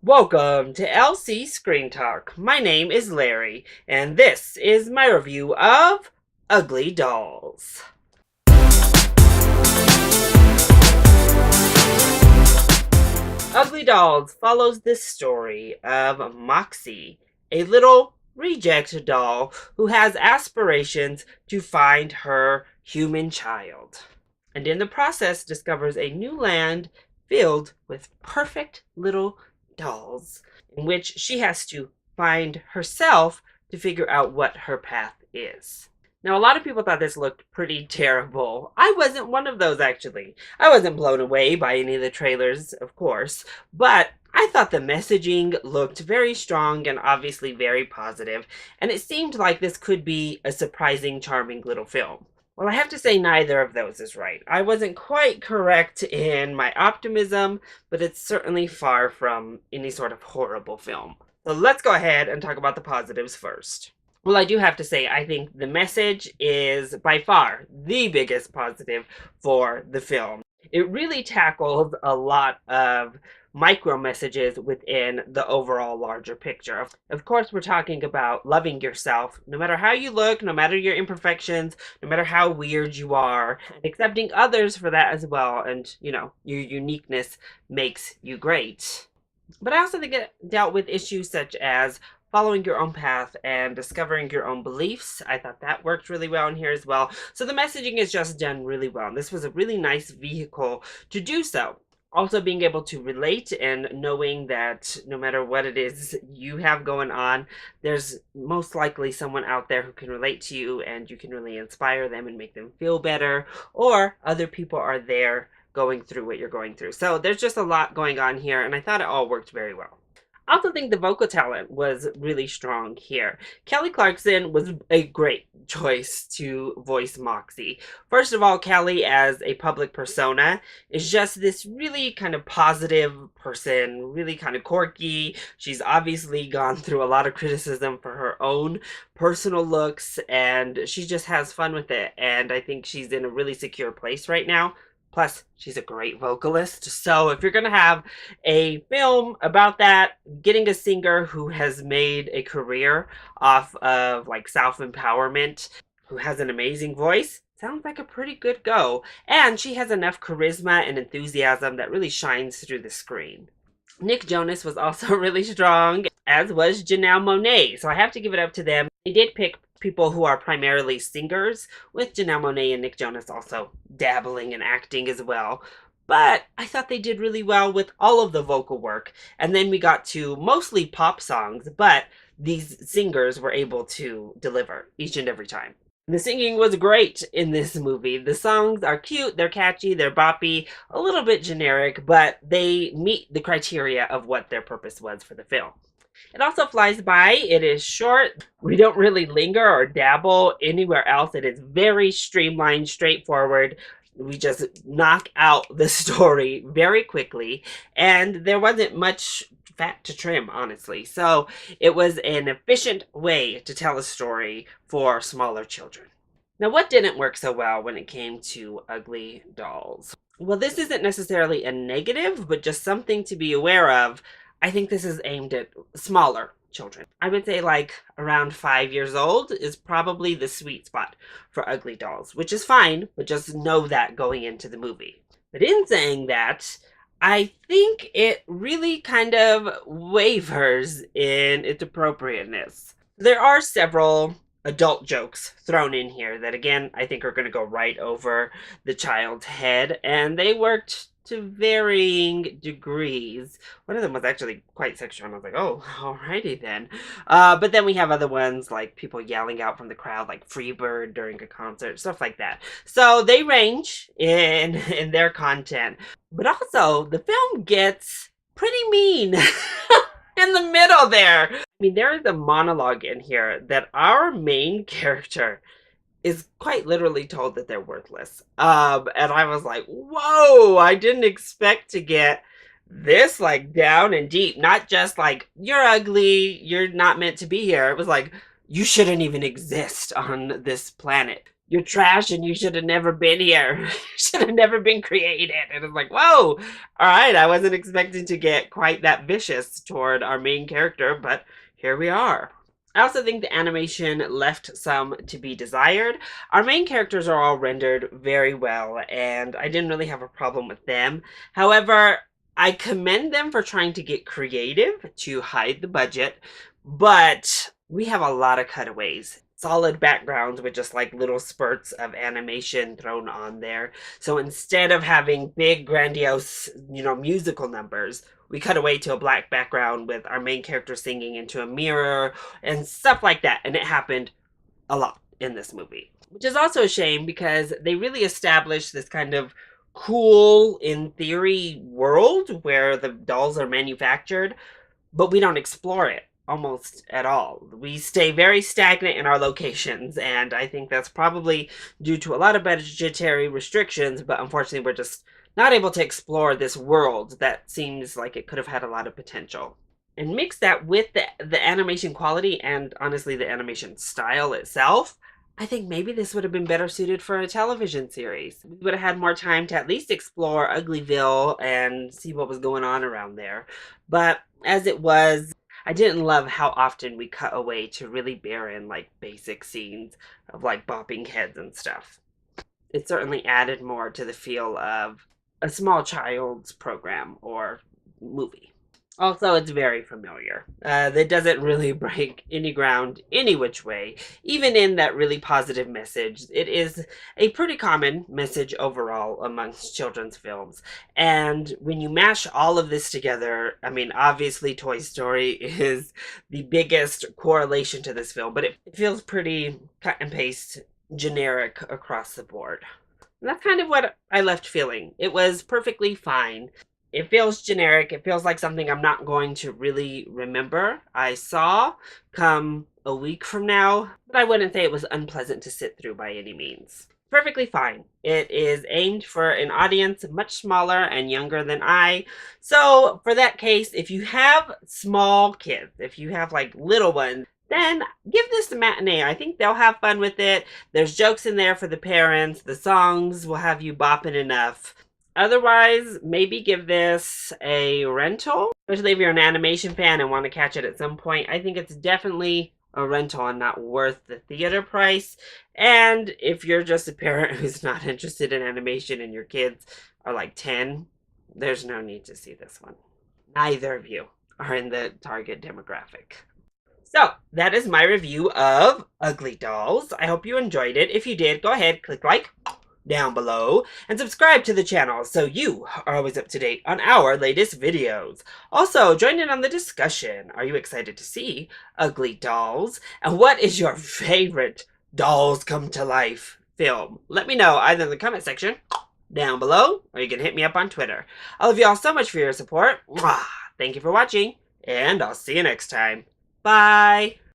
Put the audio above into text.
Welcome to LC Screen Talk. My name is Larry, and this is my review of Ugly Dolls. Ugly Dolls follows the story of Moxie, a little reject doll who has aspirations to find her human child, and in the process discovers a new land filled with perfect little dolls, in which she has to find herself to figure out what her path is. Now, a lot of people thought this looked pretty terrible. I wasn't one of those, actually. I wasn't blown away by any of the trailers, of course, but I thought the messaging looked very strong and obviously very positive, and it seemed like this could be a surprising, charming little film. Well, I have to say neither of those is right. I wasn't quite correct in my optimism, but it's certainly far from any sort of horrible film. So let's go ahead and talk about the positives first. Well, I do have to say, I think the message is by far the biggest positive for the film. It really tackles a lot of micro messages within the overall larger picture. Of course, we're talking about loving yourself, no matter how you look, no matter your imperfections, no matter how weird you are, and accepting others for that as well. And, your uniqueness makes you great. But I also think it dealt with issues such as following your own path and discovering your own beliefs. I thought that worked really well in here as well. So the messaging is just done really well. And this was a really nice vehicle to do so. Also being able to relate and knowing that no matter what it is you have going on, there's most likely someone out there who can relate to you and you can really inspire them and make them feel better, or other people are there going through what you're going through. So there's just a lot going on here, and I thought it all worked very well. I also think the vocal talent was really strong here. Kelly Clarkson was a great choice to voice Moxie. First of all, Kelly as a public persona is just this really kind of positive person, really kind of quirky. She's obviously gone through a lot of criticism for her own personal looks, and she just has fun with it. And I think she's in a really secure place right now. Plus, she's a great vocalist. So if you're going to have a film about that, getting a singer who has made a career off of like self-empowerment, who has an amazing voice, sounds like a pretty good go. And she has enough charisma and enthusiasm that really shines through the screen. Nick Jonas was also really strong, as was Janelle Monáe. So I have to give it up to them. They did pick people who are primarily singers, with Janelle Monáe and Nick Jonas also dabbling in acting as well. But I thought they did really well with all of the vocal work. And then we got to mostly pop songs, but these singers were able to deliver each and every time. The singing was great in this movie. The songs are cute, they're catchy, they're boppy, a little bit generic, but they meet the criteria of what their purpose was for the film. It also flies by. It is short. We don't really linger or dabble anywhere else. It is very streamlined, straightforward. We just knock out the story very quickly. And there wasn't much fat to trim, honestly. So it was an efficient way to tell a story for smaller children. Now, what didn't work so well when it came to Ugly Dolls? Well, this isn't necessarily a negative, but just something to be aware of. I think this is aimed at smaller children. I would say like around 5 years old is probably the sweet spot for Ugly Dolls, which is fine, but just know that going into the movie. But in saying that, I think it really kind of wavers in its appropriateness. There are several adult jokes thrown in here that, again, I think are going to go right over the child's head, and they worked to varying degrees. One of them was actually quite sexual, and I was like, oh, alrighty then. But then we have other ones, like people yelling out from the crowd, like Freebird during a concert, stuff like that. So they range in their content. But also, the film gets pretty mean in the middle there. I mean, there is a monologue in here that our main character is quite literally told that they're worthless. And I was like, whoa, I didn't expect to get this like down and deep. Not just like, you're ugly, you're not meant to be here. It was like, you shouldn't even exist on this planet. you're trash and you should have never been here. Should have never been created. And it's like, whoa, all right, I wasn't expecting to get quite that vicious toward our main character, but here we are. I also think the animation left some to be desired. Our main characters are all rendered very well, and I didn't really have a problem with them. However, I commend them for trying to get creative to hide the budget, but we have a lot of cutaways. Solid backgrounds with just like little spurts of animation thrown on there. So instead of having big, grandiose, musical numbers, we cut away to a black background with our main character singing into a mirror and stuff like that. And it happened a lot in this movie, which is also a shame because they really established this kind of cool, in theory, world where the dolls are manufactured, but we don't explore it almost at all. We stay very stagnant in our locations, and I think that's probably due to a lot of budgetary restrictions, but unfortunately, we're just not able to explore this world that seems like it could have had a lot of potential. And mix that with the animation quality and honestly the animation style itself, I think maybe this would have been better suited for a television series. We would have had more time to at least explore Uglyville and see what was going on around there. But as it was, I didn't love how often we cut away to really barren, like, basic scenes of, like, bopping heads and stuff. It certainly added more to the feel of a small child's program or movie. Also, it's very familiar. That doesn't really break any ground any which way, even in that really positive message. It is a pretty common message overall amongst children's films. And when you mash all of this together, I mean, obviously Toy Story is the biggest correlation to this film, but it feels pretty cut and paste generic across the board. And that's kind of what I left feeling. It was perfectly fine. It feels generic. It feels like something I'm not going to really remember I saw come a week from now, but I wouldn't say it was unpleasant to sit through by any means. Perfectly fine. It is aimed for an audience much smaller and younger than I. So, for that case, if you have small kids, if you have like little ones, then give this a matinee. I think they'll have fun with it. There's jokes in there for the parents. The songs will have you bopping enough. Otherwise, maybe give this a rental, especially if you're an animation fan and want to catch it at some point. I think it's definitely a rental and not worth the theater price. And if you're just a parent who's not interested in animation and your kids are like 10, there's no need to see this one. Neither of you are in the target demographic. So, that is my review of UglyDolls. I hope you enjoyed it. If you did, go ahead, click like down below and subscribe to the channel so you are always up to date on our latest videos. Also, join in on the discussion. Are you excited to see UglyDolls? And what is your favorite Dolls Come to Life film? Let me know either in the comment section down below, or you can hit me up on Twitter. I love you all so much for your support. Thank you for watching, and I'll see you next time. Bye!